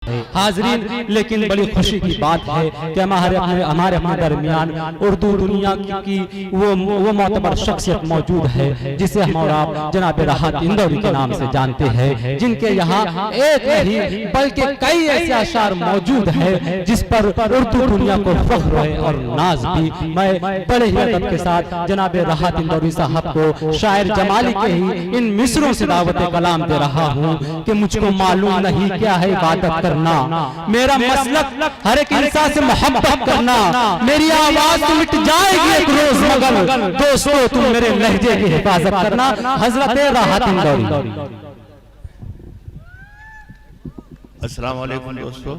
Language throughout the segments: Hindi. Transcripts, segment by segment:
हाजरीन, लेकिन बड़ी खुशी की बात है कि हमारे अपने दरमियान उर्दू दुनिया की वो मोतबर शख्सियत मौजूद है जिसे हम और आप जनाब राहत इंदौरी के नाम से जानते हैं, जिनके यहाँ एक नहीं बल्कि कई ऐसे अशार मौजूद है जिस पर उर्दू दुनिया को फख्र है और नाज भी। मैं बड़े ही अदब के साथ जनाब राहत इंदौरी साहब को शायर जमाली के ही इन मिसरों से दावत कलाम दे रहा हूँ कि मुझको मालूम नहीं क्या है इबादत करना, मेरा मसलक हर एक इंसान से मोहब्बत करना, मेरी आवाज तो मिट जाएगी एक रोज मगर दोस्तों तुम मेरे लहजे की हिफाजत करना। हजरत राहत इंदौरी। अस्सलाम वालेकुम दोस्तों,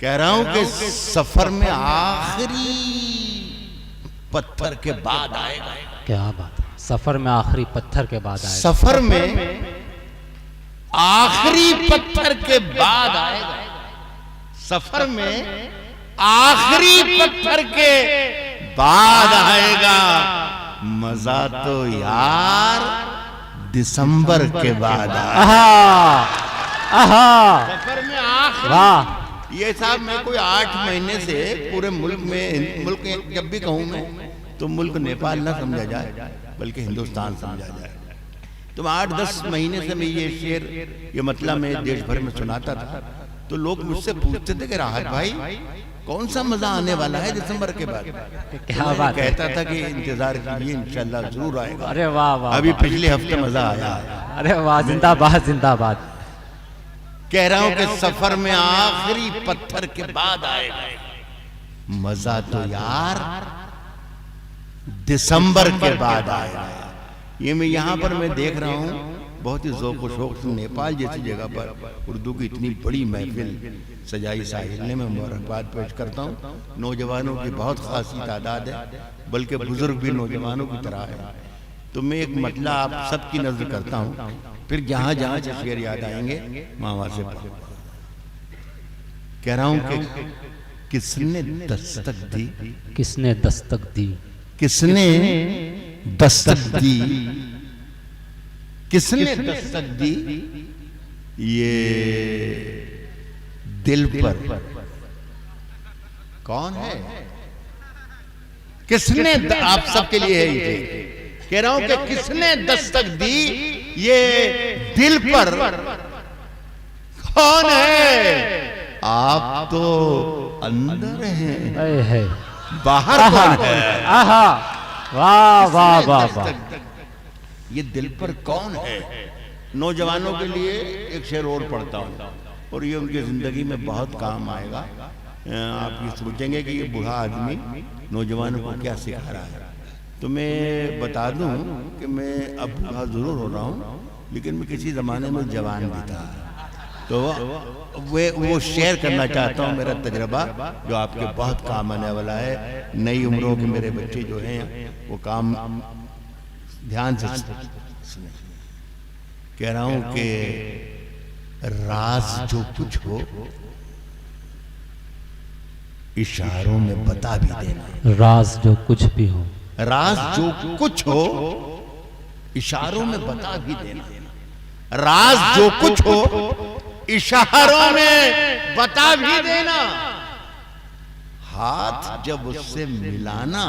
कह रहा हूं कि सफर में आखिरी पत्थर के बाद आएगा। क्या बात है, सफर में आखिरी पत्थर के बाद आएगा। सफर में आखिरी पत्थर के बाद आएगा। सफर में आखिरी पत्थर के बाद आएगा। मजा तो यार दिसंबर के बाद आएगा। सफर में आखिरी। ये साहब मैं कोई 8 महीने से पूरे मुल्क जब भी कहूं मैं तो मुल्क नेपाल ना समझा जाए बल्कि हिंदुस्तान समझा जाए। तो 8-10 महीने से मैं ये शेर ये मतलब मैं देश भर में सुनाता था, तो लोग मुझसे पूछते थे कि राहत भाई कौन सा मजा आने वाला है दिसंबर के बाद। क्या बात कहता था कि इंतजार कीजिए इंशाल्लाह जरूर आएगा। अरे वाह वाह, अभी पिछले हफ्ते मजा आया। अरे वाह, जिंदाबाद जिंदाबाद। कह रहा हूं कि सफर में आखिरी पत्थर के बाद आएगा। मजा तो यार दिसंबर के बाद आएगा। ये मैं यहाँ पर मैं देख रहा हूँ बहुत ही ज़ौक़ व शौक़ से नेपाल जैसी जगह पर उर्दू की इतनी बड़ी महफिल सजाई साहिल ने मैं मुबारकबाद पेश करता हूँ। नौजवानों की बहुत खासी तादाद है, बल्कि बुजुर्ग भी नौजवानों की तरह है। तो मैं एक मतला आप सबकी नजर करता हूँ, फिर जहाँ जहाँ से शेर याद आएंगे वहाँ से कह रहा हूँ कि किसने दस्तक दी, किसने दस्तक दी, किसने दस्तक दी, किसने दस्तक दी ये दिल पर। कौन है? किसने आप सबके लिए है ये कह रहा हूं कि किसने दस्तक दी ये दिल पर। कौन है? आप तो अंदर हैं, बाहर कौन है? आहा, वाह वाह वाह वाह। ये दिल पर कौन है? नौजवानों के लिए एक शेर और पढ़ता हूँ और ये उनकी जिंदगी में बहुत काम आएगा। आप ये सोचेंगे कि ये बूढ़ा आदमी नौजवानों को क्या सिखा रहा है। तो मैं बता दूं कि मैं अब बूढ़ा जरूर हो रहा हूँ, लेकिन मैं किसी जमाने में जवान भी था। तो वो शेयर करना चाहता हूँ मेरा तजर्बा जो आपके बहुत काम आने वाला है। नई उम्रों के मेरे बच्चे जो हैं वो काम ध्यान से सुने। कह रहा हूं कि राज जो कुछ हो इशारों में बता भी देना। राज जो कुछ भी हो, राज जो कुछ हो इशारों में बता भी देना। राज जो कुछ हो इशारों में बता भी देना। हाथ जब उससे मिलाना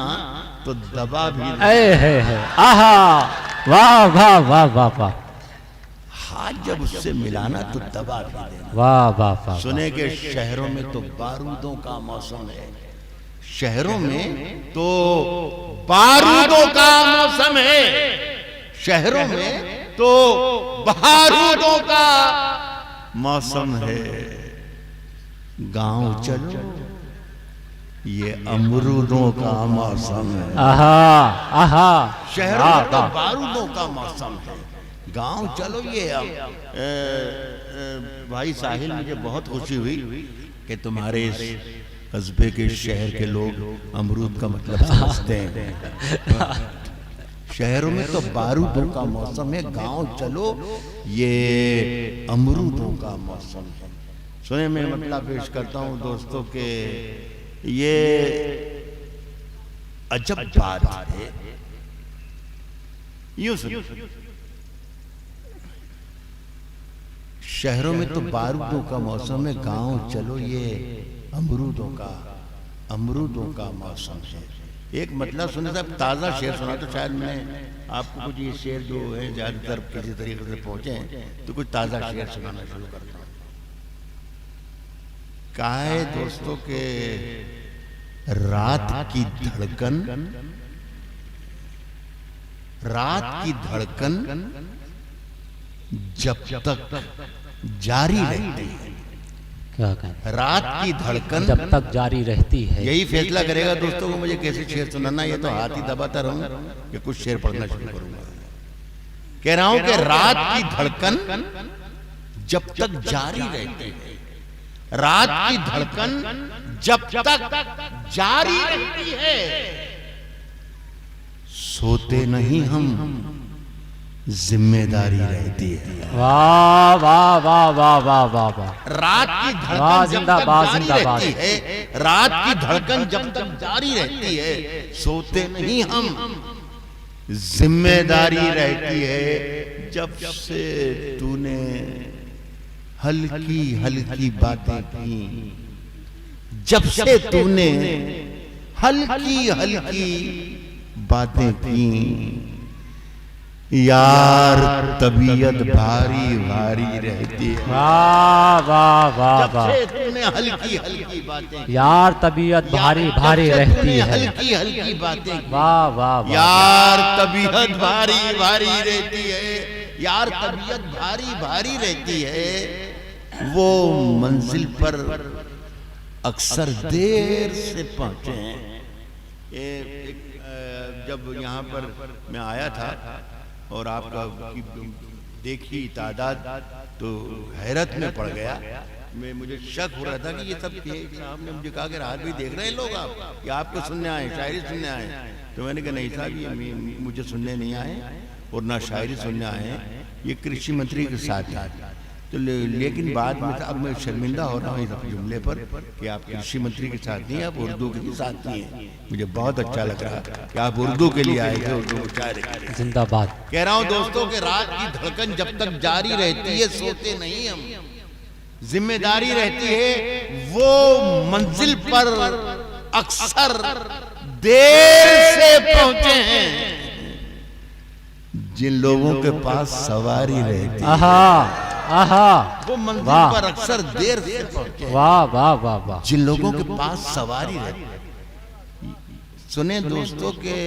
तो दबा भी देना। आहा, वाह वाह वाह वाह वाह। हाथ जब उससे मिलाना तो दबा भी देना। वाह वाह वाह। सुने के शहरों में तो बारूदों का मौसम है। शहरों में तो बारूदों का मौसम है। शहरों में तो बारूदों का मौसम है। गांव चलो ये अमरूदों का मौसम है। आहा आहा। शहरों में तो बारूदों का मौसम है। गांव चलो ये भाई साहिल, मुझे बहुत खुशी हुई कि तुम्हारे इस कस्बे के शहर के लोग अमरूद का मतलब समझते हैं। शहरों में तो बारूदों का मौसम है, गांव चलो ये अमरूदों का मौसम है। सुने मैं मतलब पेश करता हूँ दोस्तों के ये अजब बात है। यूं सुनो, शहरों में तो बारूदों का मौसम है, गांव चलो ये अमरूदों का मौसम है। एक मतलब सुने साहब, ताज़ा शेर सुना तो शायद मैं आपको कुछ ये शेर जो है ज़्यादातर किसी तरीके से पहुंचे हैं तो कुछ ताज़ा शेर सुनाना शुरू करता हूँ। कहा है दोस्तों के रात की धड़कन जब तक जारी रहती है। क्या कहें? रात की धड़कन जब तक जारी रहती है। यही फैसला करेगा दोस्तों को मुझे कैसे शेर सुनाना। ये तो हाथ ही दबाता रहूं कि कुछ शेर पढ़ना शुरू करूंगा। कह रहा हूं कि रात की धड़कन जब तक जारी रहती है, रात की धड़कन जब तक जारी रहती है, सोते नहीं हम, जिम्मेदारी रहती है। वाह वाह वाह वाह वाह वाह वाह। रात की धड़कन जब तक जारी रहती है, रात की धड़कन जब तक जारी रहती है, सोते नहीं हम, जिम्मेदारी रहती है। जब से तूने हल्की हल्की बातें की, जब से तूने हल्की हल्की बातें की, यार तबीयत भारी भारी रहती है। वाह वाह वाह वाह। जब से तूने हल्की हल्की बातें, यार तबीयत भारी भारी रहती है। हल्की हल्की बातें, वाह वाह। यार तबीयत भारी भारी रहती है, यार तबीयत भारी भारी रहती है। वो मंजिल पर अक्सर देर से पहुंचे हैं। जब यहाँ पर मैं आया था और आपका देखी तादाद तो हैरत में पड़ गया। मुझे शक हो रहा था कि ये सब साहब ने मुझे कहा कि रात भी देख रहे हैं लोग आप, या आपको सुनने आए, शायरी सुनने आए। तो मैंने कहा नहीं साहब, ये मुझे सुनने नहीं आए और ना शायरी सुनने आए, ये कृषि मंत्री के साथ है। तो लेकिन बाद में अब मैं शर्मिंदा हो रहा हूँ इस जुमले पर कि आप कृषि मंत्री के साथ नहीं, आप उर्दू के साथ नहीं हैं। मुझे बहुत अच्छा लग रहा है कि आप उर्दू के लिए आए थे, उर्दू को शायरी के लिए। जिंदाबाद। कह रहा हूँ दोस्तों कि रात की धड़कन जब तक जारी रहती है, सोते नहीं हम, जिम्मेदारी रहती है। वो मंजिल पर अक्सर देर से पहुंचे हैं जिन लोगों के पास सवारी रहती है। आहा, वो मंजिल पर अक्सर देर से पहुंचे हैं। वाह वाह वाह वाह। जिन लोगों के पास सवारी रहती है। सुने दोस्तों के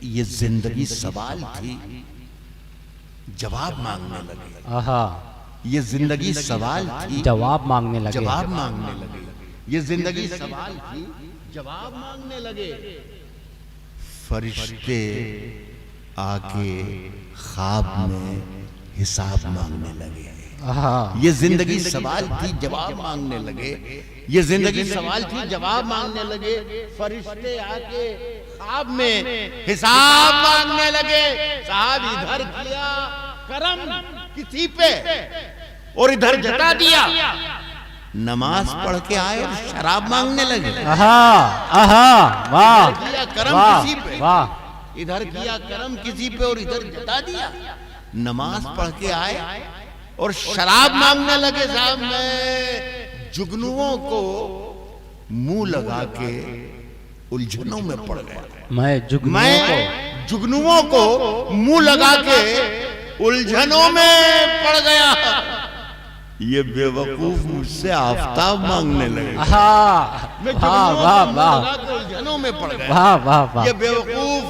ये जिंदगी सवाल थी, जवाब मांगने लगे। आहा, ये जिंदगी सवाल थी, जवाब मांगने लगे। जवाब मांगने लगे। ये जिंदगी सवाल थी, जवाब मांगने लगे। फरिश्ते आके ख्वाब में हिसाब मांगने लगे। ये जिंदगी सवाल थी, जवाब मांगने लगे। ये जिंदगी सवाल थी, जवाब मांगने लगे। फरिश्ते आके ख्वाब में हिसाब मांगने लगे। साहब इधर किया करम किसी पे और इधर जता दिया, नमाज पढ़ के आए और शराब मांगने लगे। वाह, किया करम किसी पे, वाह। इधर किया करम किसी पे और इधर जता दिया, नमाज पढ़ के आए और शराब मांगने लगे। साहब मैं जुगनुओं को मुंह लगा के उलझनों में पड़ गया। मैं जुगनुओं को मुंह लगा के उलझनों में पड़ गया। ये बेवकूफ मुझसे आफताब मांगने लगे। मैं उलझनों में पड़ गया। ये बेवकूफ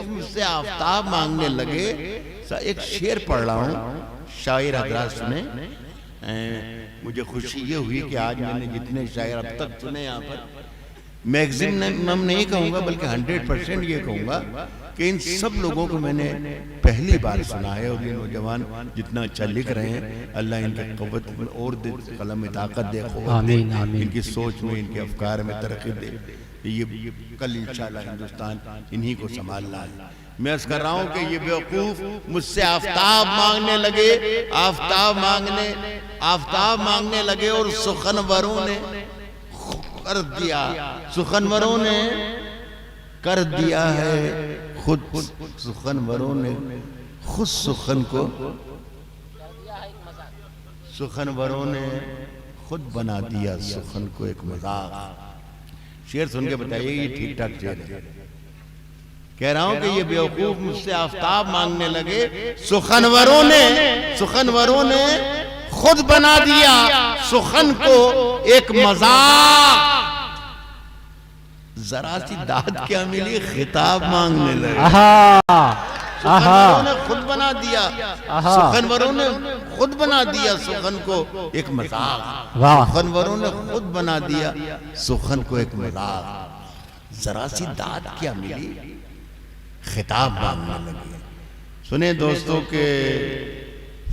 मुझसे आफताब मांगने लगे। एक शेर पढ़ रहा हूँ, शायर हजरात सुने। मुझे खुशी ये हुई कि आज मैंने जितने शायर अब तक सुने यहाँ पर, मैक्सिमम नहीं कहूँगा बल्कि 100% ये कहूँगा कि इन सब लोगों को मैंने पहली बार सुना है। और ये नौजवान जितना अच्छा लिख रहे हैं, अल्लाह इनकी क़ुव्वत और दे, कलम में ताकत दे, आमीन आमीन। इनकी सोच में, इनके अफकार में तरक्की दे। ये कल इंशाल्लाह हिंदुस्तान इन्हीं को संभालना है। मैं अर्ज़ कर रहा हूँ कि ये बेवकूफ मुझसे आफताब मांगने लगे, आफताब मांगने लगे और सुखनवरों ने कर दिया, सुखनवरों ने कर दिया है खुद, सुखनवरों ने खुद सुखन को सुखनवरों ने खुद बना दिया सुखन को एक मजाक। शेर सुन के बताइए ये ठीक ठाक शेर है। कह रहा हूं कि ये बेवकूफ मुझसे आफताब मांगने लगे, सुखनवरों ने खुद बना दिया सुखन को एक मजाक। जरा सी दाद क्या मिली, खिताब मांगने लगे। सुखनवरों ने खुद बना दिया, सुखनवरों ने खुद बना दिया सुखन को एक मजाक। सुखनवरों ने खुद बना दिया सुखन को एक मजाक। जरा सी दाद क्या मिली, खिताब मांगने लगे। सुने दोस्तों के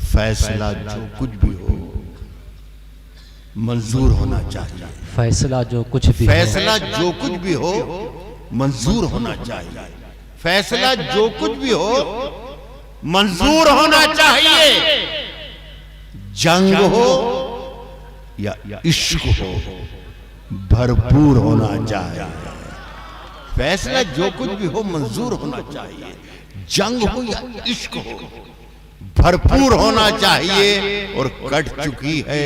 फैसला जो कुछ भी हो मंजूर होना चाहिए। फैसला जो कुछ भी हो मंजूर होना चाहिए। फैसला जो कुछ भी हो मंजूर होना चाहिए। जंग हो या इश्क हो भरपूर होना चाहिए। फैसला जो कुछ भी हो मंजूर होना चाहिए। जंग हो या इश्क हो भरपूर होना चाहिए। और कट चुकी है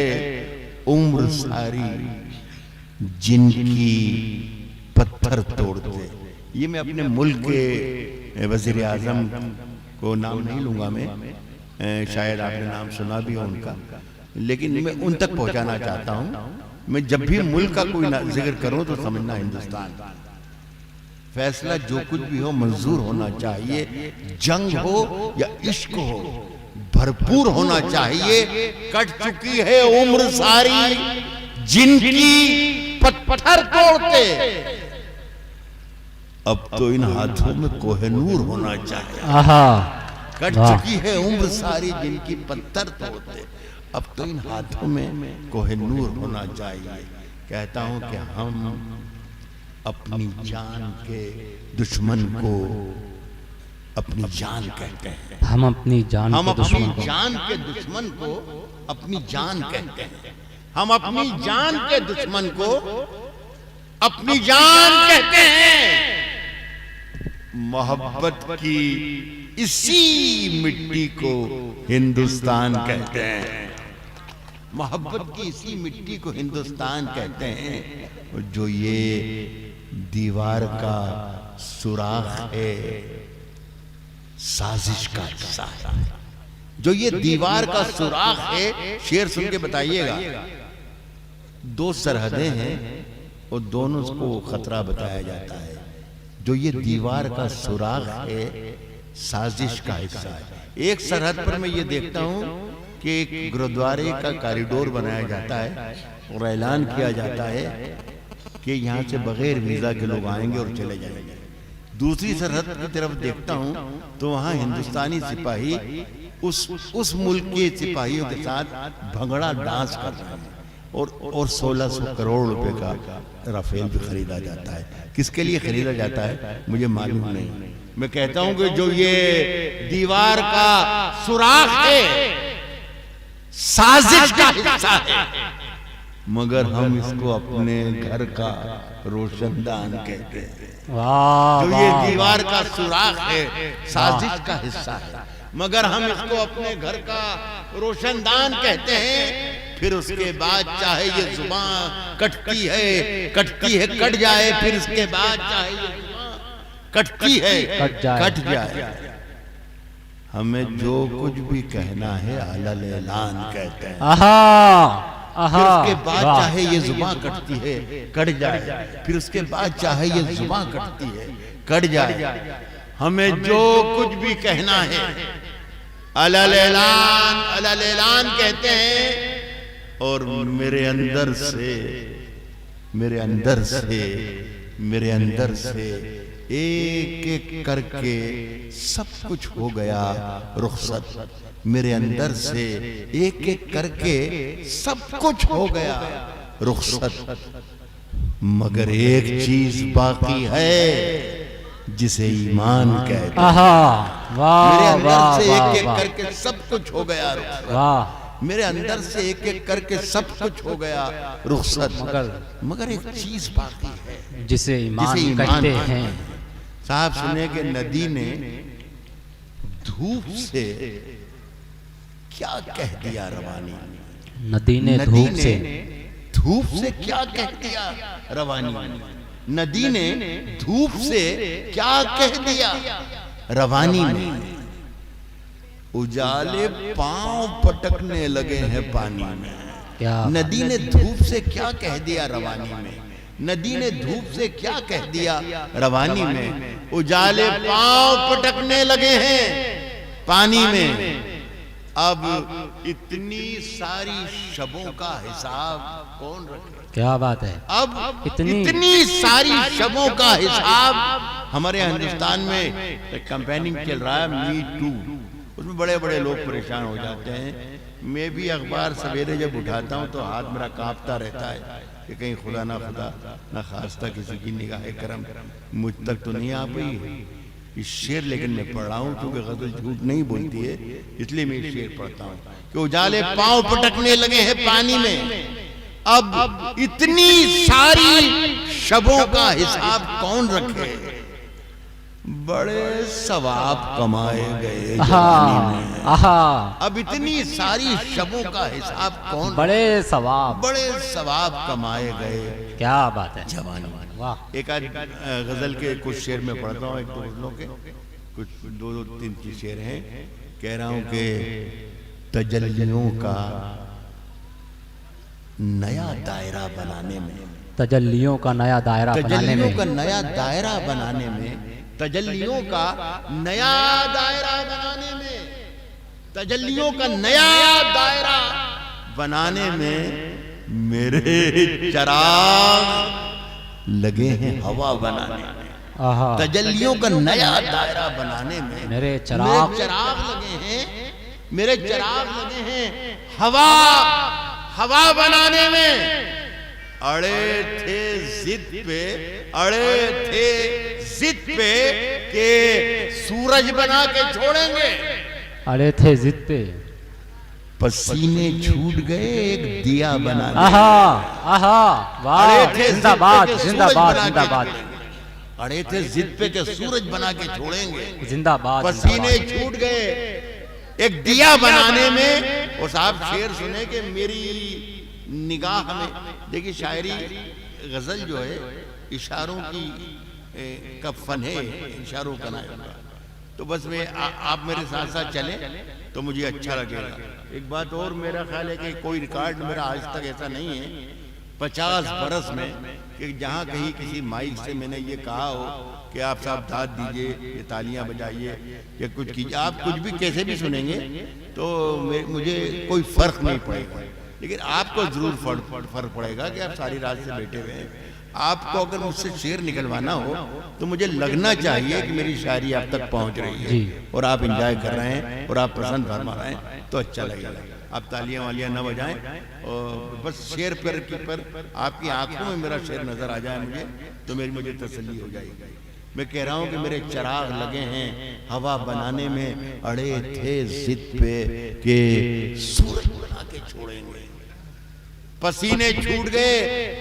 उम्र सारी जिनकी पत्थर तोड़ते। ये मैं अपने मुल्क के वजीर आजम को नाम नहीं लूंगा मैं, शायद आपने नाम सुना भी हो उनका, लेकिन मैं उन तक पहुंचाना चाहता हूं। मैं जब भी मुल्क का कोई जिक्र करूं तो समझना हिंदुस्तान। फैसला जो कुछ भी हो मंजूर होना चाहिए। जंग हो या इश्क हो भरपूर होना चाहिए। कट चुकी है उम्र सारी जिनकी पत्थर तोड़ते। अब तो इन हाथों में कोहिनूर होना चाहिए। कट चुकी है उम्र सारी जिनकी पत्थर तोड़ते। अब तो इन हाथों में कोहिनूर होना चाहिए। कहता हूं कि हम अपनी जान के दुश्मन को अपनी जान कहते हैं। हम अपनी जान के दुश्मन को अपनी जान कहते हैं। हम अपनी जान के दुश्मन को अपनी जान कहते हैं। मोहब्बत की इसी मिट्टी को हिंदुस्तान कहते हैं। मोहब्बत की इसी मिट्टी को हिंदुस्तान कहते हैं। जो ये दीवार का सुराख है साजिश का हिस्सा है। जो ये दीवार का सुराख है, शेर सुन के बताइएगा। दो सरहदें हैं और दोनों को खतरा बताया जाता है। जो ये दीवार का सुराख है साजिश का हिस्सा है। एक सरहद पर मैं ये देखता हूं कि एक गुरुद्वारे का कॉरिडोर बनाया जाता है और ऐलान किया जाता है कि यहाँ से बगैर वीजा के लोग आएंगे और चले जाएंगे। दूसरी सरहद की तरफ देखता हूँ तो वहाँ हिंदुस्तानी सिपाही उस मुल्क के सिपाहियों के साथ भंगड़ा डांस कर रहे हैं। और 1600 करोड़ रुपए का राफेल भी खरीदा जाता है। किसके लिए खरीदा जाता है मुझे मालूम नहीं। मैं कहता हूं कि जो ये दीवार का सुराख है साजिश का हिस्सा है, मगर हम इसको अपने घर का रोशनदान कहते हैं। जो ये दीवार का सुराख है साजिश का हिस्सा है, मगर हम इसको अपने घर का रोशनदान कहते हैं। फिर उसके बाद चाहे ये जुबान कटती है कट जाए, फिर उसके बाद चाहे ये जुबान कटती है कट जाए। हमें जो कुछ भी कहना है अलल ऐलान कहते हैं। फिर उसके बाद चाहे ये जुबान कटती है कट जाए, फिर उसके बाद चाहे ये जुबान कटती है कट जाए। हमें जो कुछ भी कहना है अलल ऐलान कहते हैं। और मेरे अंदर से एक एक करके सब कुछ हो गया रुखसत। मेरे अंदर से एक एक करके सब कुछ हो गया रुखसत, मगर एक चीज बाकी है जिसे ईमान कहते हैं। मेरे अंदर से एक एक करके सब कुछ हो गया रुखसत। मेरे अंदर से एक एक करके सब कुछ हो गया रुखसत, मगर एक चीज बाकी है जिसे ईमान कहते हैं। साहब सुने कि नदी ने धूप से क्या कह दिया रवानी ने, नदी ने धूप से क्या कह दिया रवानी ने, नदी ने धूप से क्या कह दिया रवानी में। उजाले पांव पटकने लगे हैं पानी में। नदी ने धूप से क्या कह दिया रवानी में, नदी ने धूप से क्या कह दिया रवानी में। उजाले पांव पटकने लगे हैं पानी में। अब इतनी सारी शबों का हिसाब कौन रखे। क्या बात है। अब इतनी सारी शबों का हिसाब हमारे हिंदुस्तान में कैंपेनिंग चल रहा है मी टू, उसमें बड़े बड़े लोग परेशान हो जाते हैं। मैं भी अखबार सवेरे जब उठाता हूँ तो हाथ मेरा कांपता रहता है कि कहीं खुदा ना खास्ता किसी की निगाह करम मुझ तक तो नहीं आ पाई इस शेर। लेकिन मैं पढ़ रहा हूँ क्योंकि गजल झूठ नहीं बोलती है, इसलिए मैं इस शेर पढ़ता हूँ कि उजाले पांव पटकने लगे हैं पानी में। अब इतनी सारी शबों का हिसाब कौन रखे। बड़े सवाब कमाए गए जवानी में। अब इतनी सारी शबों का हिसाब कौन, बड़े सवाब कमाए गए। क्या बात है जवानी। वाह। एक आज गजल के कुछ शेर में पढ़ता हूँ, एक दो गजलों के कुछ दो तीन शेर हैं। कह रहा हूँ कि तजल्लियों का नया दायरा बनाने में, तजल्लियों का नया दायरा बनाने में, तजल्लियों का नया दायरा बनाने में, तजल्लियों का नया दायरा बनाने में, तजल्लियों का नया दायरा बनाने में मेरे चराग लगे हैं हवा बनाने में। तजल्लियों का नया दायरा बनाने में मेरे चराग लगे हैं, मेरे चराग लगे हैं हवा बनाने में। अड़े थे जिद पे, अड़े थे जिद पे के सूरज बना के छोड़ेंगे। अड़े थे जिद पे, पसीने छूट गए एक दिया बना। वाह, जिंदाबाद जिंदाबाद जिंदाबाद। अड़े थे जिद पे के सूरज बना के छोड़ेंगे, जिंदाबाद। पसीने छूट गए एक दिया बनाने में। और साहब शेर सुने कि मेरी निगाह में, देखिए शायरी गजल जो है इशारों की का फन है, इशारों का नाम। तो बस मैं आप मेरे साथ साथ चलें तो मुझे अच्छा लगेगा। एक बात और, मेरा ख्याल है कि कोई रिकॉर्ड मेरा आज तक ऐसा नहीं है 50 बरस में कि जहाँ कहीं किसी माइक से मैंने ये कहा हो कि आप साहब दाद दीजिए, ये तालियां बजाइए या कुछ कीजिए। आप कुछ भी कैसे भी सुनेंगे तो मुझे कोई फर्क नहीं पड़ेगा, लेकिन आपको जरूर फर्क पड़ेगा कि आप सारी रात से बैठे हुए हैं। आपको अगर मुझसे शेर निकलवाना हो तो मुझे लगना चाहिए कि मेरी शायरी आप तक पहुंच रही है और आप एंजॉय कर रहे हैं और आप पसंद फरमा रहे हैं तो अच्छा लगेगा। आप तालियां वालियां न बजाएं और बस शेर पर आपकी आंखों में मेरा शेर नजर आ जाए मुझे तो मुझे तसल्ली हो जाएगी। मैं कह रहा हूं कि मेरे चराग लगे हैं हवा बनाने में, अड़े थे जिद पे के सूरज बना के छोड़ेंगे। पसीने छूट गए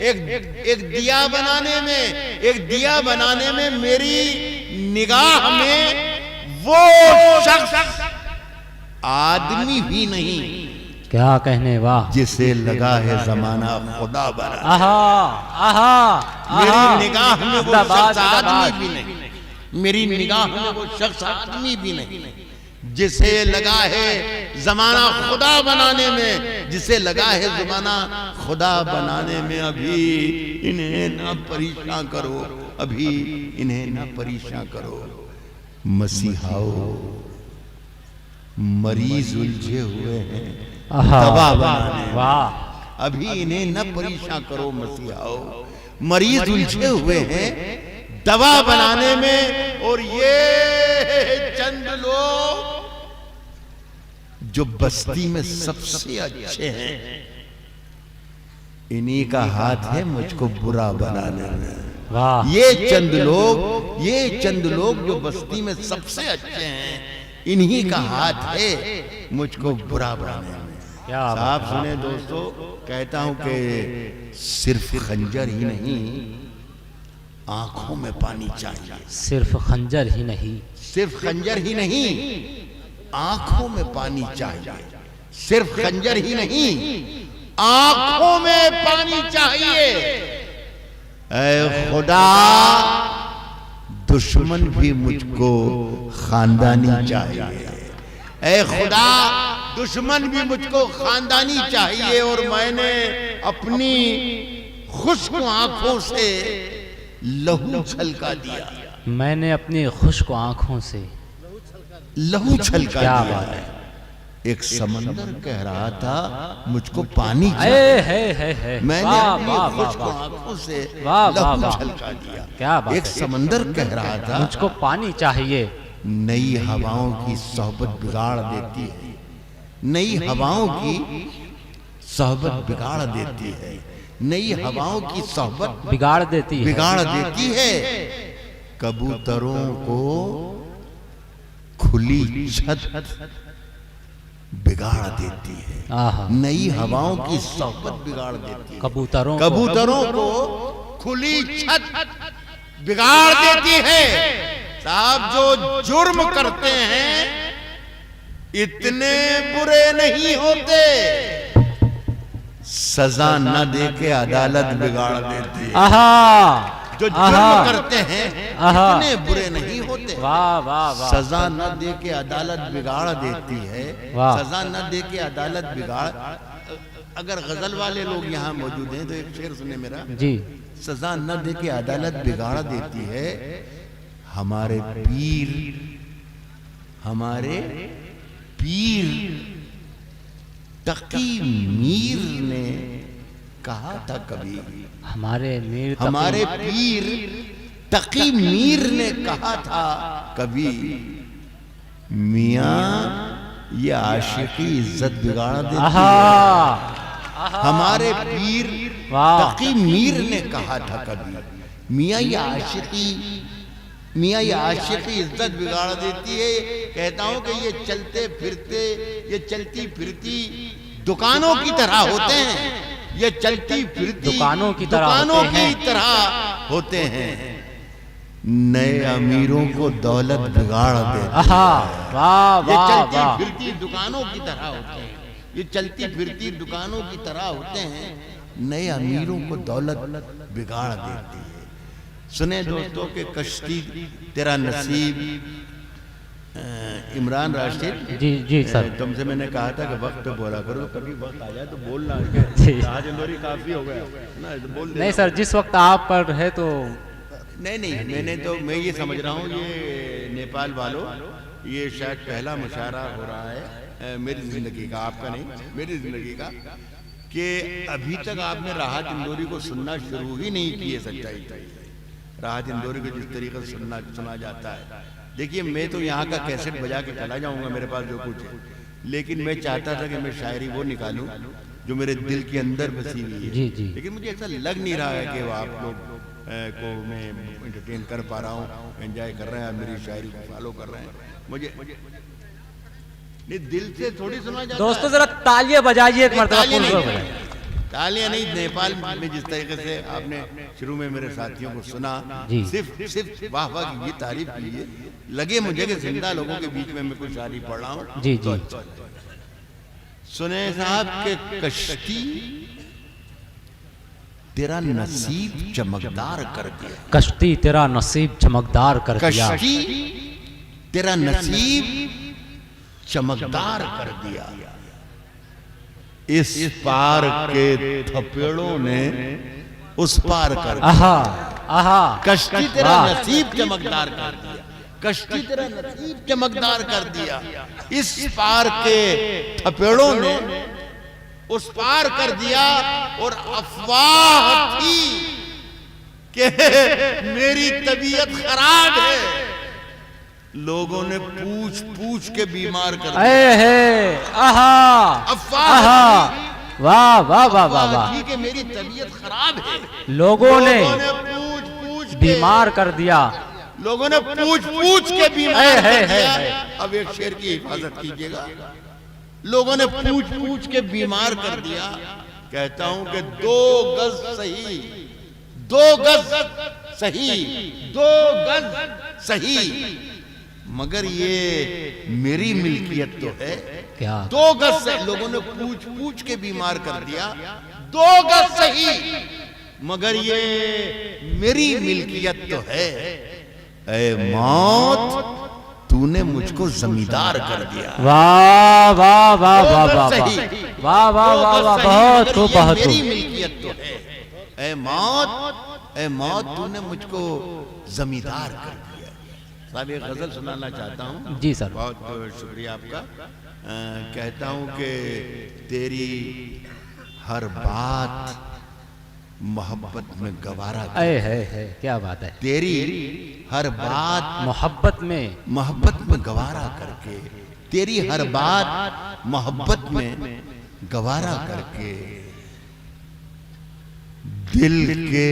एक दिया बनाने में, एक दिया बनाने में मेरी निगाह में वो शख्स आदमी भी नहीं। क्या कहने, वाह। जिसे लगा है जमाना खुदा बना। मेरी निगाह में वो शख्स आदमी भी नहीं, मेरी निगाह में वो शख्स आदमी भी नहीं। जिसे लगा है जमाना खुदा बनाने में, जिसे लगा है जमाना खुदा बनाने में, अभी इन्हें ना परेशान करो, अभी इन्हें ना परेशान करो। मसीहाओ मरीज उलझे हुए हैं दवा बनाने में, वाह। अभी इन्हें न परेशान करो मसीहाओ, मरीज उलझे हुए हैं दवा बनाने में। और ये चंद लोग जो बस्ती में सबसे अच्छे हैं, इन्हीं का हाथ है मुझको बुरा बनाने में, वाह। ये चंद लोग जो बस्ती में सबसे अच्छे हैं, इन्हीं का हाथ है मुझको बुरा बनाने में। साहब सुने दोस्तों, कहता हूं कि सिर्फ खंजर ही नहीं आंखों में पानी चाहिए। सिर्फ खंजर ही नहीं, सिर्फ खंजर ही नहीं आंखों में पानी चाहिए, सिर्फ खंजर ही नहीं, आंखों में पानी चाहिए। ऐ खुदा, दुश्मन भी मुझको खानदानी चाहिए। ऐ खुदा, दुश्मन भी मुझको खानदानी चाहिए। और मैंने अपनी खुश्क आंखों से लहू छलका दिया। मैंने अपनी खुश्क आंखों से लहू छलका क्या दिया। बात है। एक समंदर कह रहा था मुझको पानी चाहिए, है। मैंने वाह, अपनी वाह, खुश्क वाह, वाह। आंखों से वाह, वाह, लहू वाह। छलका दिया। क्या बात एक है। समंदर कह रहा था मुझको पानी चाहिए। नई हवाओं की सोहबत बिगाड़ देती है, नई हवाओं की सोहबत बिगाड़ देती है, नई हवाओं की सोहबत बिगाड़ देती है। बिगाड़ देती है। कबूतरों को खुली छत बिगाड़ देती है, आहा। नई हवाओं की सोहबत बिगाड़ देती है। कबूतरों कबूतरों को खुली छत बिगाड़ देती है। साहब, जो जुर्म करते हैं इतने बुरे नहीं होते, सजा न दे के अदालत बिगाड़ देती है। आहा। जो जुर्म करते हैं आहा। इतने बुरे नहीं होते, वाह वाह वाह। सजा न दे के अदालत बिगाड़ देती है। वाह। सजा न दे के अदालत बिगाड़। अगर गजल वाले लोग यहाँ मौजूद हैं तो एक शेर सुने मेरा। जी। सजा न दे के अदालत बिगाड़ देती है। हमारे पीर तकी मीर ने कहा था कभी, हमारे पीर तकी मीर ने कहा था कभी, मियाँ ये आशिकी इज्जत बिगाड़ देती है। हमारे पीर तकी मीर ने कहा था कभी, मियाँ ये आशिकी इज्जत बिगाड़ देती है। कहता हूं कि ये चलती फिरती दुकानों की तरह होते हैं, ये चलती फिरती दुकानों की तरह होते हैं। नए अमीरों को दौलत बिगाड़ देते हैं। वाह ये वाह चलती वाह। फिरती दुकानों की तरह होते हैं, ये चलती फिरती दुकानों की तरह होते हैं। नए अमीरों को दौलत बिगाड़ देती है। सुने दोस्तों के कश्ती तेरा नसीब, इमरान राशिद जी जी सर। तुमसे मैंने कहा था कि वक्त पे बोला करो, कभी वक्त आ जाए तो बोलना। आज इंदौरी काफी हो गया ना, तो बोल नहीं सर, जिस वक्त आप पर है तो नहीं, मैं ये समझ रहा हूँ ये नेपाल वालों, ये शायद पहला मुशायरा हो रहा है मेरी जिंदगी का, आपका नहीं, मेरी जिंदगी का, कि अभी तक आपने राहत इंदौरी को सुनना शुरू ही नहीं किए। सच्चाई राहत इंदौरी को जिस तरीके से सुना जाता है, देखिए मैं तो यहाँ का कैसेट बजा के चला जाऊंगा, मेरे पास जो कुछ है, लेकिन मैं चाहता था कि मैं शायरी वो निकालूं जो मेरे दिल के अंदर बसी हुई है। जी जी। लेकिन मुझे ऐसा लग नहीं रहा है कि वो आप लोग को मैं एंटरटेन कर पा रहा हूँ, एंजॉय कर रहे हैं, मेरी शायरी को फॉलो कर रहे हैं। मुझे नहीं, दिल से थोड़ी सुना जाता। दोस्तों जरा तालियां बजाइए एक मरतबा। तालियां नहीं, नेपाल में जिस तरीके से आपने शुरू में मेरे साथियों को सुना, सिर्फ वाह वाह की ये तारीफ कीजिए, लगे मुझे कि जिंदा लोगों के बीच में मैं कुछ शायरी पढ़ रहा हूँ। जी तो जी। सुने साहब के कश्ती तेरा नसीब चमकदार कर दिया, कश्ती तेरा नसीब चमकदार कर दिया, कश्ती तेरा नसीब चमकदार कर दिया। इस पार के थपेड़ों ने उस पार कर दिया। आहा। कश्ती तेरा नसीब चमकदार कर दिया, कश्ती तेरा नसीब चमकदार कर दिया। इस पार के थपेड़ों ने उस पार कर दिया। और अफवाह थी कि मेरी तबीयत खराब है, लोगों ने पूछ के बीमार कर दिया। अफवाह। वाह वाह वाह वाह वाह। कि मेरी तबीयत खराब है, लोगों ने पूछ बीमार कर दिया, लोगों ने पूछ के बीमार कर दिया। अब एक शेर की हिफाजत कीजिएगा, लोगों ने पूछ के बीमार कर दिया। कहता हूं कि 2 गज सही, 2 गज सही, 2 गज सही, मगर ये मेरी मिल्कियत तो है। क्या 2 गज से लोगों ने पूछ पूछ के बीमार कर दिया, 2 गज सही मगर ये मेरी मिल्कियत तो है। ऐ मौत तूने मुझको जमींदार कर दिया। वाह वाह वाह वाह वाह सही, वाह वाह वाह वाह, बहुत खूब बहुत मेरी खूब। मिल्कियत तो है। ऐ मौत तूने मुझको जमींदार कर दिया। साहब एक गजल सुनाना चाहता हूँ। जी सर। बहुत बहुत शुक्रिया आपका। कहता हूँ कि तेरी हर बात मोहब्बत में गवारा कर, है क्या बात है। तेरी हर बात मोहब्बत में गवारा करके, तेरी हर बात मोहब्बत में गवारा करके, दिल के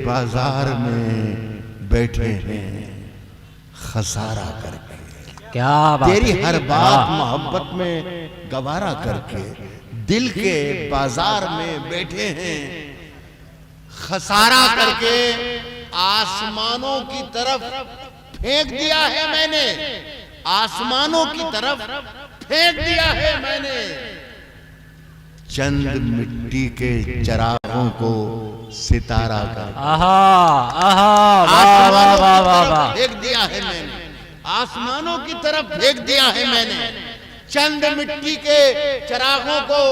बाजार में बैठे हैं खसारा करके। क्या बात तेरी है। हर बात वाह। मोहब्बत में गवारा करके, दिल के बाजार में बैठे हैं खसारा करके। आसमानों की तरफ फेंक दिया है मैंने, आसमानों की तरफ फेंक दिया है मैंने। चंद मिट्टी के चरागों को सितारा कर, आहा आहा, वाह वाह वाह वाह वाह। फेंक दिया है मैंने, आसमानों की तरफ फेंक दिया है मैंने। चंद मिट्टी के चरागों को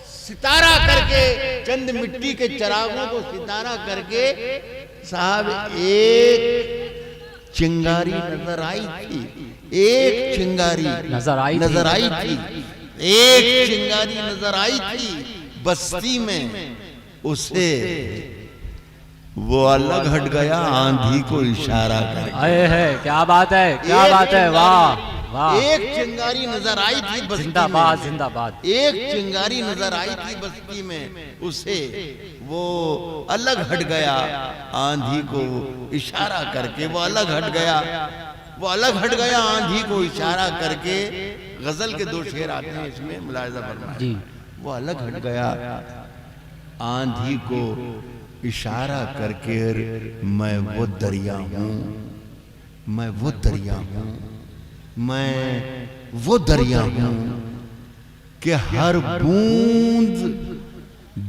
सितारा करके, चंद मिट्टी के चरागों को सितारा करके। साहब एक चिंगारी नजर आई थी, एक चिंगारी नजर आई थी, एक चिंगारी नजर आई थी बस्ती में। उसे वो अलग हट गया आंधी को इशारा कर। आए है, क्या बात है, क्या बात है। वाह वाह। एक चिंगारी नजर आई थी बस्ती जिंदाबाद में, जिंदाबाद। एक चिंगारी नजर आई थी बस्ती में। उसे वो अलग हट गया आंधी को इशारा करके, वो अलग हट गया, वो अलग हट गया आंधी को इशारा करके। गजल के 2 शेर आते हैं इसमें, मुलाहिजा फरमाएं जी। वो अलग हट गया आंधी को इशारा करके, मैं वो दरिया हूं, मैं वो दरिया हूं, मैं वो दरिया हूं कि हर बूंद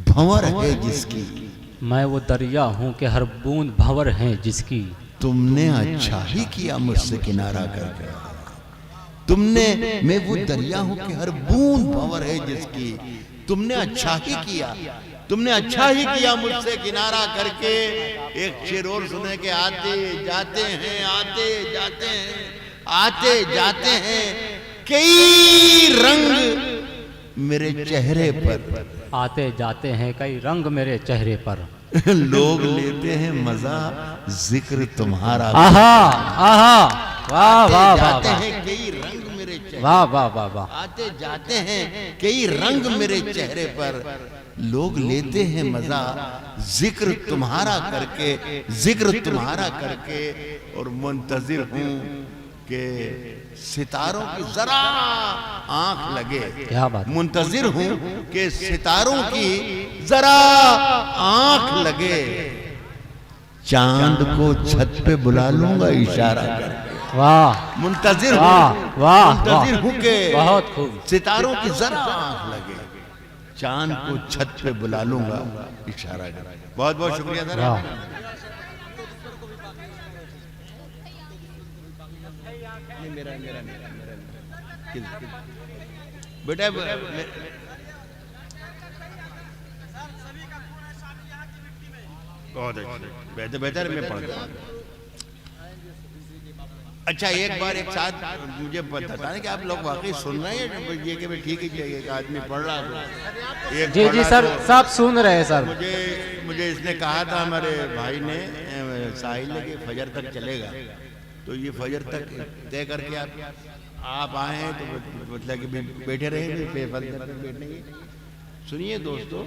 भंवर है जिसकी। मैं वो दरिया हूँ कि हर बूंद भंवर है जिसकी। तुमने अच्छा ही किया मुझसे किनारा करके, तुमने, मैं वो दरिया हूं कि हर बूंद भंवर है जिसकी। तुमने अच्छा ही किया, तुमने अच्छा ही किया मुझसे किनारा करके। एक शेर और सुने के आते जाते हैं, आते जाते हैं, आते जाते हैं कई रंग मेरे चेहरे पर, आते जाते हैं कई रंग मेरे चेहरे पर। लोग लेते हैं मजा जिक्र तुम्हारा। आहा आहा, वाह वाह वाह जाते वाह, हैं कई रंग मेरे चेहरे, वाह वाह वाह वाह। आते जाते हैं कई रंग मेरे चेहरे पर। लोग लेते हैं मजा जिक्र तुम्हारा करके, जिक्र तुम्हारा करके। और मुंतजिर हूं कि सितारों की जरा आंख लगे। क्या बात। मुंतजिर हूं कि सितारों की जरा आंख लगे। चांद को छत पे बुला लूंगा इशारा करके। वाह मुंतजिर वाह हूं, वाह मुंतजिर हूं कि बहुत खूब। सितारों की जरा आंख लगे। चांद को छत पे बुला लूंगा इशारा करके। बहुत बहुत शुक्रिया सर। वाह। मेरा बेटा बहुत अच्छा, बेहतर मैं पढ़ता हूँ। अच्छा एक बार एक साथ मुझे पता था कि आप लोग वाकई सुन रहे हैं ये कि भाई ठीक है, एक आदमी पढ़ रहा था। जी जी सर, सब सुन रहे हैं सर। मुझे इसने कहा था हमारे भाई ने, साहिल ने, कि फजर तक चलेगा। तो ये फजर तक तय करके आप आए हैं तो मतलब कि बैठे रहेंगे, बैठने की। सुनिए दोस्तों,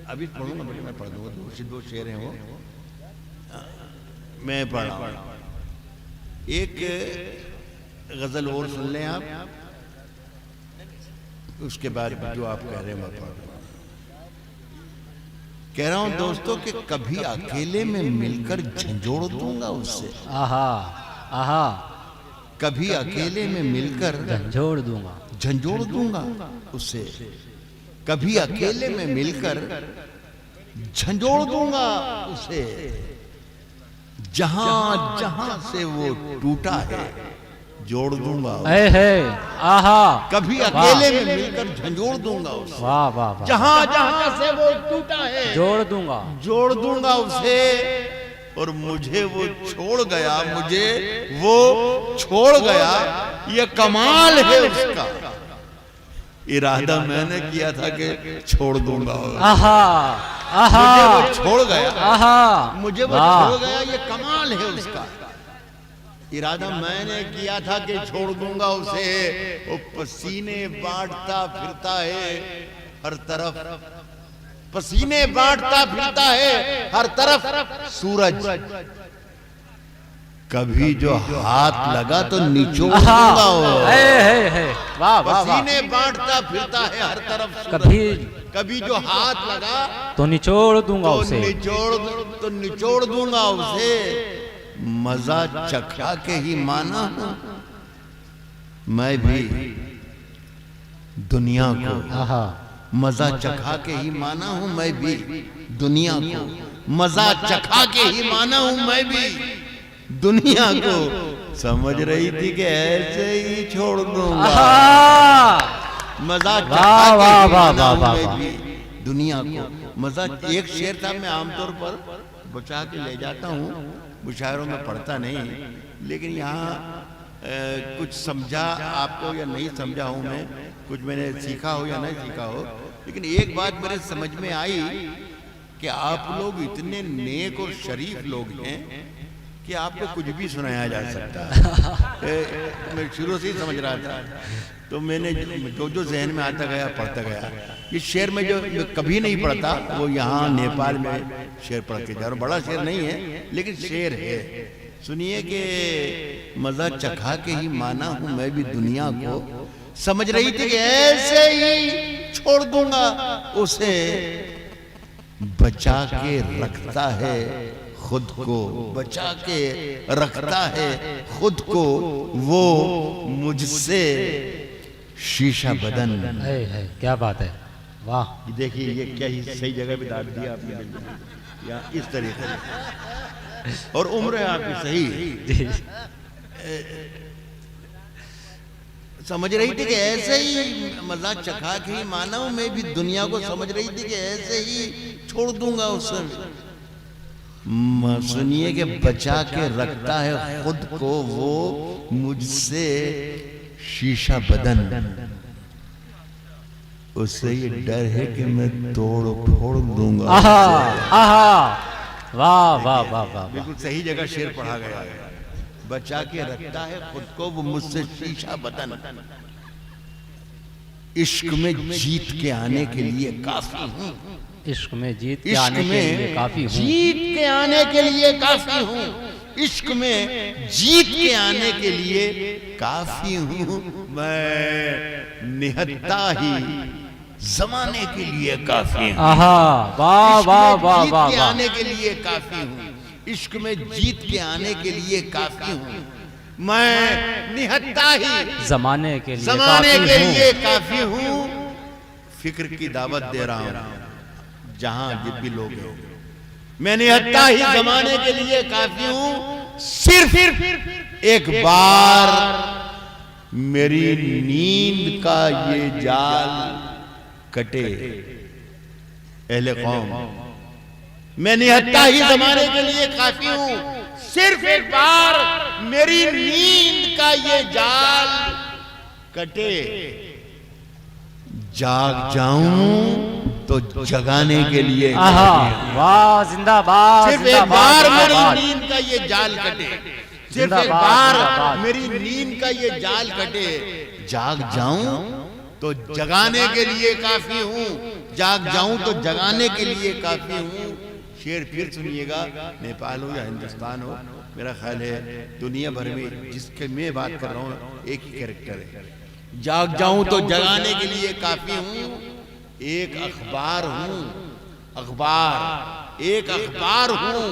अभी पढ़ूंगा, मैं पढ़ दूंगा, 2 शेर हैं वो मैं पढ़ रहा हूँ। एक गजल और सुन लें आप, उसके बाद जो आप कह रहे हैं मैं पढ़ रहा हूँ। कह रहा हूं दोस्तों कि कभी अकेले में मिलकर झंझोड़ दूंगा उससे। आहा आहा कभी अकेले में मिलकर झंझोड़ दूंगा, झंझोड़ दूंगा उसे, कभी अकेले में मिलकर झंझोड़ दूंगा उसे, जहां जहां से वो टूटा है जोड़ दूंगा उसे। है आहा कभी अकेले में मिलकर झंझोड़ दूंगा उसे, वाह वाह वाह, जहां जहां से वो टूटा है जोड़ दूंगा, जोड़ दूंगा उसे। और मुझे वो छोड़ गया, मुझे वो छोड़ गया, ये कमाल है उसका। इरादा मैंने किया था कि छोड़ दूंगा, आहा आहा, मुझे वो छोड़ गया, आहा, मुझे वो वाह। छोड़ गया, ये कमाल है उसका। इरादा मैंने किया था कि छोड़ दूंगा उसे, वो पसीने बांटता फिरता है हर तरफ, पसीने बांटता फिरता है हर तरफ सूरज। कभी जो हाथ लगा तो निचोड़ दूंगा वो, वाह वाह, पसीने बांटता फिरता है हर तरफ सूरज। कभी कभी जो हाथ लगा तो निचोड़ दूंगा तो उसे, निचोड़ दूंगा उसे। मजा चखा के ही माना हूं मैं भी दुनिया को, आहा मजा चखा के ही माना हूं मैं भी दुनिया को, मजा चखा के ही माना हूं मैं भी दुनिया को। समझ रही थी कि ऐसे ही छोड़ दूंगा, मजा चखा के ही माना हूं मैं भी दुनिया को। मजा एक शेर था, मैं आमतौर पर बचा के ले जाता हूँ, मुशायरों में पढ़ता नहीं, लेकिन यहाँ कुछ समझा आपको या नहीं समझा हूँ मैं, कुछ मैंने सीखा हो या नहीं सीखा हो, लेकिन एक बात मेरे समझ में आई कि आप लोग इतने नेक और शरीफ लोग हैं कि आपको कुछ भी सुनाया जा सकता है। मैं शुरू से ही समझ रहा था, तो मैंने जो जो जहन में आता गया पढ़ता गया। ये शेर में जो कभी नहीं पढ़ता, वो यहाँ नेपाल में शेर पढ़ के जा रहा हूँ। बड़ा शेर नहीं है लेकिन शेर है, सुनिए कि मजा चखा के ही माना हूं मैं भी दुनिया को। समझ रही थी कि ऐसे ही छोड़ दूंगा उसे, बचा के रखता है खुद को, बचा के रखता है खुद को वो मुझसे शीशा बदन। है क्या बात है, वाह। देखिए ये क्या ही सही जगह पे डाल दिया आपने बिल्कुल, या इस तरीके से, और उम्र है आपकी सही। समझ रही थी कि ऐसे ही मजा चखा के ही माना हूं मैं भी दुनिया को, समझ रही थी कि ऐसे ही छोड़ दूंगा उसे। सुनिए कि बचा के रखता है खुद को वो मुझसे शीशा बदन, उससे ये डर है कि मैं तोड़ फोड़ दूंगा। आहा आहा, वाह वाह वाह वाह, बिल्कुल सही जगह शेर पढ़ा गया है। बचा के रखता है खुद को वो मुझसे शीशा बदन, इश्क में जीत के आने के लिए काफी हूँ, इश्क में जीत के आने के लिए काफी हूँ, जीत के आने के लिए काफी हूँ, इश्क में जीत के आने के लिए काफी हूँ मैं, निहत्ता ही जमाने के लिए काफी हूँ। आहा वाह वाह वाह जीत वाह के वाह, आने के लिए काफी हूँ, इश्क में जीत के आने के लिए काफी हूँ मैं, निहत्ता ही जमाने के लिए जमाने काफी के हूँ। लिए काफी हूँ। फिक्र की दावत दे रहा हूँ जहां जिब भी लोग हैं, मैं निहत्ता ही जमाने के लिए काफी हूँ। सिर्फ एक बार मेरी नींद का ये जाल कटे अहले कौम, मैं निहत्ता ही जमाने के लिए काफी हूँ। सिर्फ एक बार मेरी नींद का ये जाल कटे, जाग जाऊं तो जगाने के लिए। आहा वाह, जिंदाबाद सिर्फ एक जिंदाबाद बार मेरी जिंदाबाद, नींद का ये जाल कटे, सिर्फ एक जिंदाबाद, बार जिंदाबाद। मेरी नींद का ये जाल कटे, जाग जाऊं तो जगाने के लिए काफी हूँ, जाग जाऊं तो जगाने के लिए काफी हूँ। शेर फिर सुनिएगा, नेपाल हो या हिंदुस्तान हो, मेरा ख्याल है दुनिया भर में जिसके मैं बात कर रहा हूँ एक ही कैरेक्टर है, जाग जाऊं तो जगाने के लिए काफी हूँ। एक अखबार हूँ, अखबार, एक अखबार हूँ,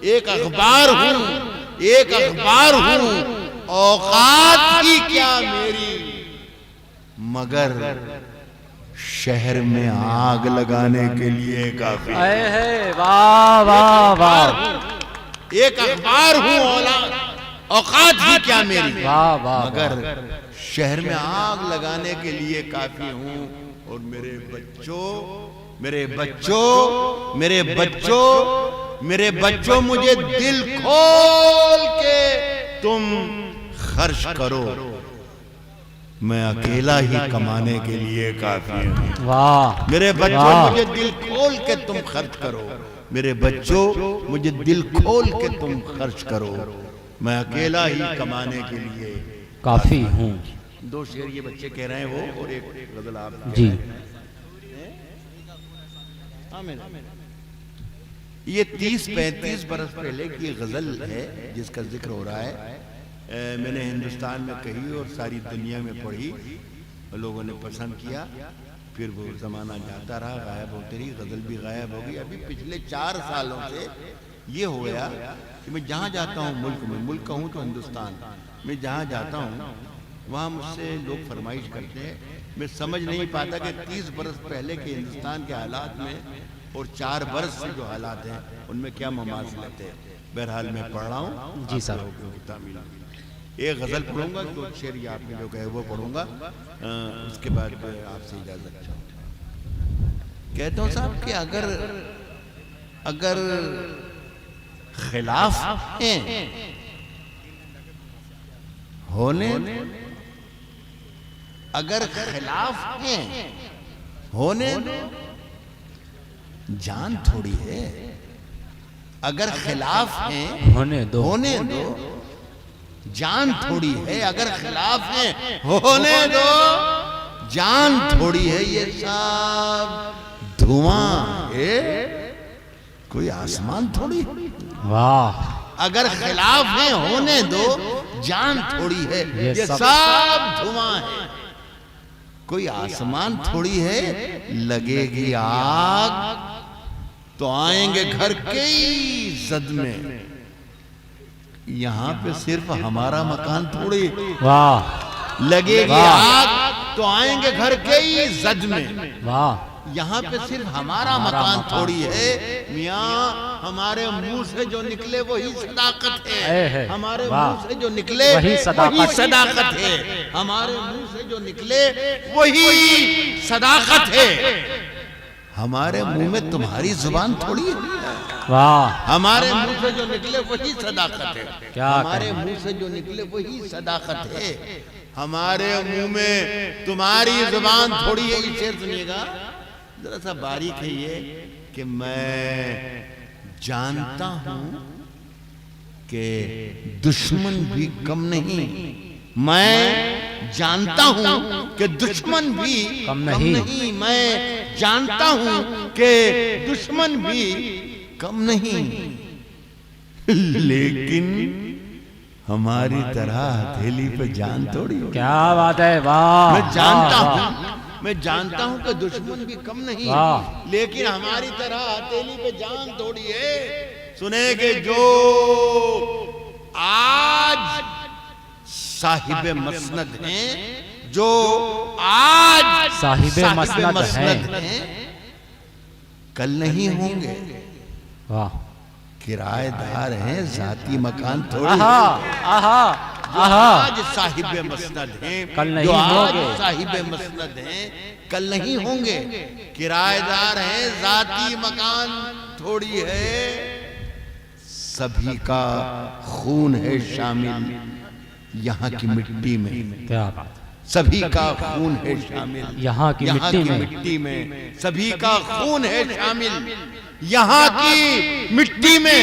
एक अखबार हूँ एक अखबार हूं, औकात ही क्या मेरी, मगर शहर में आग लगाने के लिए काफी है। वाह वाह वाह। एक अखबार हूं, औकात ही क्या मेरी, वाह वाह। मगर शहर में आग लगाने के लिए काफी हूं। और मेरे बच्चों, मेरे बच्चों, मेरे बच्चों, मेरे बच्चों, मुझे दिल खोल के तुम खर्च करो, मैं अकेला ही कमाने के लिए काफी हूं। वाह मेरे बच्चों, मुझे दिल खोल के तुम खर्च करो, मेरे बच्चों, मुझे दिल खोल के तुम खर्च करो, मैं अकेला ही कमाने के लिए काफी हूँ। दो शेर ये बच्चे कह रहे हैं वो, और एक गजल आप जी। ये 30-35 बरस पहले की गजल है जिसका जिक्र हो रहा है। मैंने हिंदुस्तान में कही और सारी दुनिया में पढ़ी, लोगों ने पसंद किया, फिर वो जमाना जाता रहा, गायब होती रही, गजल भी गायब हो गई। अभी पिछले 4 सालों से ये हो गया कि मैं जहाँ जाता हूँ मुल्क में, मुल्क कहूँ तो हिंदुस्तान में, जहाँ जाता हूँ वहाँ मुझसे लोग फरमाइश करते हैं। मैं समझ नहीं पाता कि 30 बरस पहले के हिंदुस्तान के हालात में और 4 बरस से जो हालात हैं उनमें क्या मुमासिलत है। बहरहाल मैं पढ़ रहा हूँ जी सर। एक गजल पढ़ूंगा, 2 शेर ये आपने जो कहे वो पढ़ूंगा, उसके बाद आपसे इजाजत चाहूंगा। कहता हूँ साहब कि अगर खिलाफ हैं होने, अगर खिलाफ हैं होने जान थोड़ी है, अगर खिलाफ हैं होने दो, होने दो, जान थोड़ी है, अगर खिलाफ हैं होने दो, जान थोड़ी है। ये सब धुआं है, कोई आसमान थोड़ी। वाह। अगर खिलाफ हैं होने दो, जान थोड़ी है, ये सब धुआं है, कोई आसमान थोड़ी है। लगेगी आग तो आएंगे घर के ही जद में, यहाँ पे सिर्फ हमारा मकान थोड़ी। वाह। लगेगी आग तो आएंगे घर के ही जद में, वाह। यहाँ पे सिर्फ हमारा मकान थोड़ी है। मियाँ हमारे मुंह से जो निकले वही सदाकत है, हमारे मुंह से जो निकले वही सदाकत है, हमारे मुंह से जो निकले वही सदाकत है। हमारे मुंह में तुम्हारी जुबान थोड़ी है। वाह। हमारे मुंह से जो निकले वही सदाकत है, क्या हमारे मुंह से जो निकले वही सदाकत है। हमारे मुंह में तुम्हारी जुबान थोड़ी है। ये शेर सुनिएगा जरा सा, बारीक है ये कि मैं जानता हूं कि दुश्मन भी कम नहीं, मैं जानता हूं कि दुश्मन भी कम नहीं, मैं जानता हूं कि दुश्मन भी कम नहीं, लेकिन हमारी तरह हथेली पे जान थोड़ी। क्या बात है। वाह। मैं जानता हूं, मैं जानता हूं कि दुश्मन भी कम नहीं, लेकिन हमारी तरह हथेली पे जान थोड़ी है। सुने कि जो आज साहिब मसनद हैं, जो आज साहिब मसनद हैं, कल नहीं होंगे। वाह। किराएदार हैं, जाती मकान थोड़ी। आहा आहा आहा। आज साहिब मसनद हैं, कल नहीं होंगे। होंगे। साहिब मसनद हैं, कल नहीं होंगे। किराएदार हैं, जाती मकान थोड़ी है। सभी का खून है शामिल यहाँ की मिट्टी में। क्या बात। सभी का खून है शामिल यहाँ की मिट्टी में। सभी का खून है शामिल यहाँ की मिट्टी में।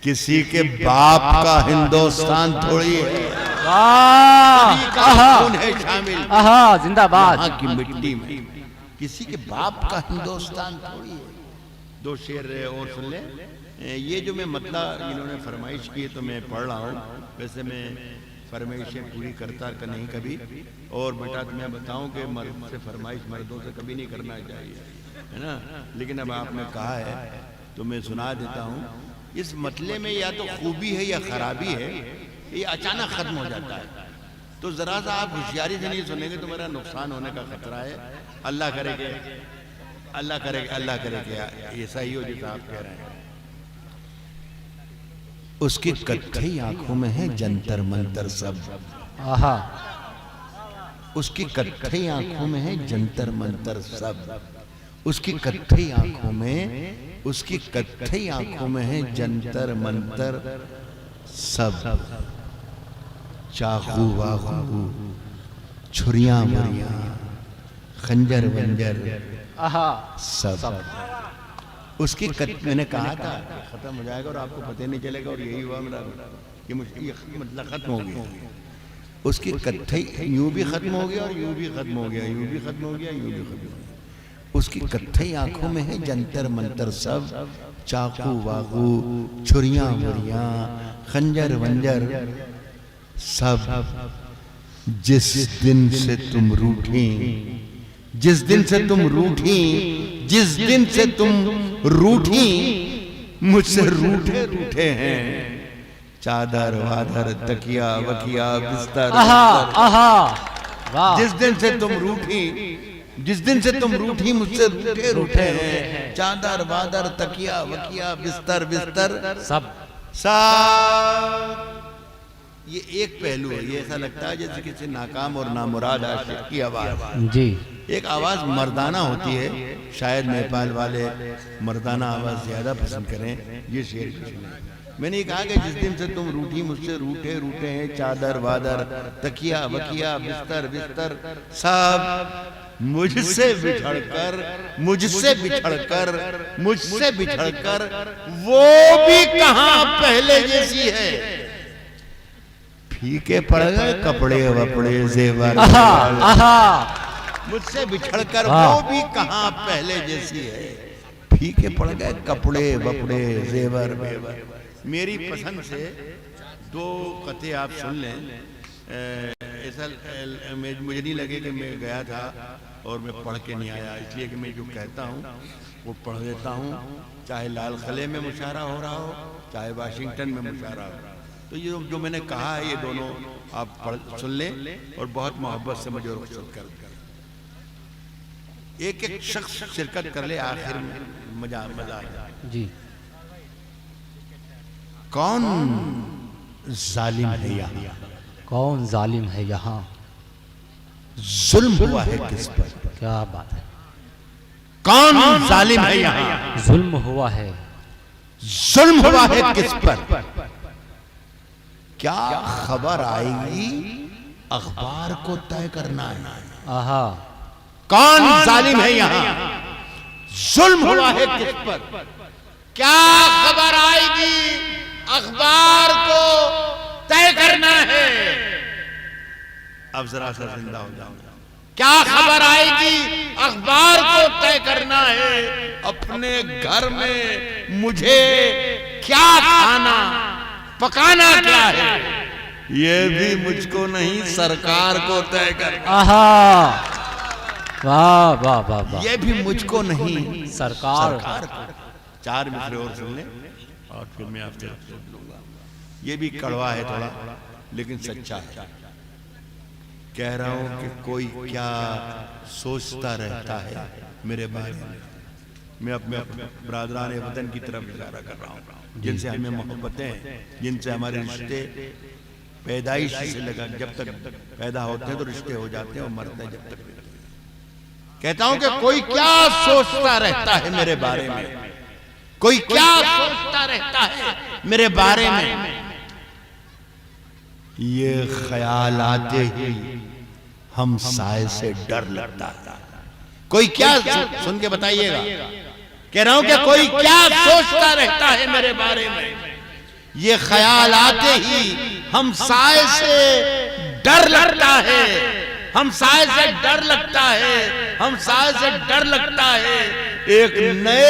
किसी के बाप का हिंदुस्तान थोड़ी है। वाह। खून है शामिल आहा। जिंदाबाद। यहाँ की मिट्टी में किसी के बाप का हिंदुस्तान थोड़ी है। 2 शेर और सुन ले। ये जो मैं मतलब इन्होंने फरमाइश की तो मैं पढ़ रहा हूँ। वैसे मैं फरमाइशें पूरी करता का नहीं कभी, और बेटा तुम्हें बताऊं कि मर्द से फरमाइश मर्दों से कभी नहीं करना चाहिए, है ना। लेकिन अब आपने कहा है तो मैं सुना देता हूँ। इस मतले में या तो खूबी है या खराबी है, ये अचानक खत्म हो जाता है। तो जरा सा आप होशियारी से नहीं सुनेंगे तो मेरा नुकसान होने का खतरा है। अल्लाह करे कि ऐसा ही हो जैसा आप कह रहे हैं। उसकी कत्थई आंखों में है जंतर मंतर सब। आहा, उसकी कत्थई आंखों में है जंतर मंतर सब। उसकी कत्थई आंखों में है जंतर मंतर सब। चाकू वाकू, छुरियां मुरियां, खंजर वंजर, आहा, सब। उसकी मैंने कहा था खत्म हो जाएगा और आपको पता नहीं चलेगा, और यही हुआ मेरा कि ये मतलब खत्म हो गया। उसकी कत्थई यूं भी खत्म हो गया और यूं भी खत्म हो गया, यूं भी खत्म हो गया, यूं भी खत्म हो गया। उसकी कत्थई आंखों में है जंतर मंतर सब। चाकू वाकू, छुरियां मुरियां, खंजर वंजर सब। जिस दिन से तुम रूठी, जिस दिन से तुम रूठी, जिस दिन से तुम रूठी, मुझसे रूठे रूठे हैं चादर वादर तकिया वकिया बिस्तर। आहा, आहा, वाह। जिस दिन से तुम रूठी, जिस दिन से तुम रूठी, मुझसे रूठे रूठे हैं चादर वादर तकिया वकिया बिस्तर बिस्तर सब। ये एक पहलू है। ये ऐसा लगता है जैसे किसी नाकाम और नामुराद आशिक की आवाज जी। एक आवाज मर्दाना होती है, शायद नेपाल वाले मर्दाना आवाज ज्यादा पसंद करें। ये शेर की सुने। मैंने ये कहा कि जिस दिन से तुम रूठी, मुझसे रूठे रूठे हैं चादर वादर तकिया वकिया बिस्तर बिस्तर सब। मुझसे बिछड़कर, मुझसे बिछड़कर, मुझसे बिछड़कर वो भी कहां पहले जैसी है। फीके पड़ गए कपड़े वपड़े जेवर। आहा, आहा, मुझसे बिछड़कर वो भी कहां पहले जैसी है। फीके पड़ गए कपड़े वपड़े जेवर बेवर। मेरी पसंद से दो कथे आप सुन लें। ऐसा मुझे नहीं लगे कि मैं गया था और मैं पढ़ के नहीं आया, इसलिए कि मैं जो कहता हूँ वो पढ़ देता हूँ, चाहे लाल किले में मुशायरा हो रहा हो, चाहे वाशिंगटन में मुशायरा हो रहा हो। तो ये जो मैंने कहा है ये दोनों आप पढ़ सुन लें और बहुत मोहब्बत से मुझे रुखसत कर दें। एक एक शख्स शिरकत कर ले, आखिर में मजा आ जाए जी। कौन जालिम है यहाँ, कौन जालिम है यहाँ, जुल्म हुआ है किस पर। क्या बात है। कौन जालिम है यहाँ, जुल्म हुआ है, जुल्म हुआ है किस पर। क्या खबर आएगी अखबार को तय करना है। आहा, कौन जालिम है यहाँ, जुल्म हुआ है किस पर। क्या खबर आएगी अखबार को तय करना है। अब जरा सा जिंदा हो जाओ। क्या खबर आएगी अखबार को तय करना है। अपने घर में मुझे क्या खाना पकाना क्या है, ये भी मुझको नहीं सरकार को तय करना। आहा, वाह वाह वाह वाह। ये भी मुझको नहीं सरकार को। चार मिसरे और सुन ले और फिर मैं आपसे लूंगा। ये भी कड़वा है थोड़ा लेकिन सच्चा है। कह रहा हूं कि कोई क्या सोचता रहता है मेरे बारे में। मैं अपने बरादरान वतन की तरफ इशारा कर रहा हूँ, जिनसे हमें मोहब्बतें हैं, जिनसे हमारे रिश्ते पैदाइश से लगा, जब तक पैदा होते हैं तो रिश्ते हो जाते हैं और मरते हैं जब तक। कहता हूं कि कोई क्या सोचता रहता है मेरे बारे में, कोई क्या सोचता रहता है मेरे बारे में। ये ख्याल आते ही हम साए से डर लगता था। कोई क्या सुन के बताइएगा। कह रहा हूं कि कोई क्या सोचता रहता है मेरे बारे में। ये ख्याल आते ही हम साए से डर लगता है, हम साए से डर लगता है, हम साए से डर लगता है। एक नए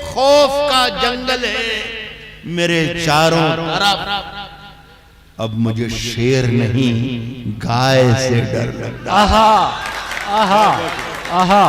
खौफ का जंगल है मेरे चारों तरफ। अब मुझे शेर नहीं गाय से डर लगता। आहा, आहा, आहा।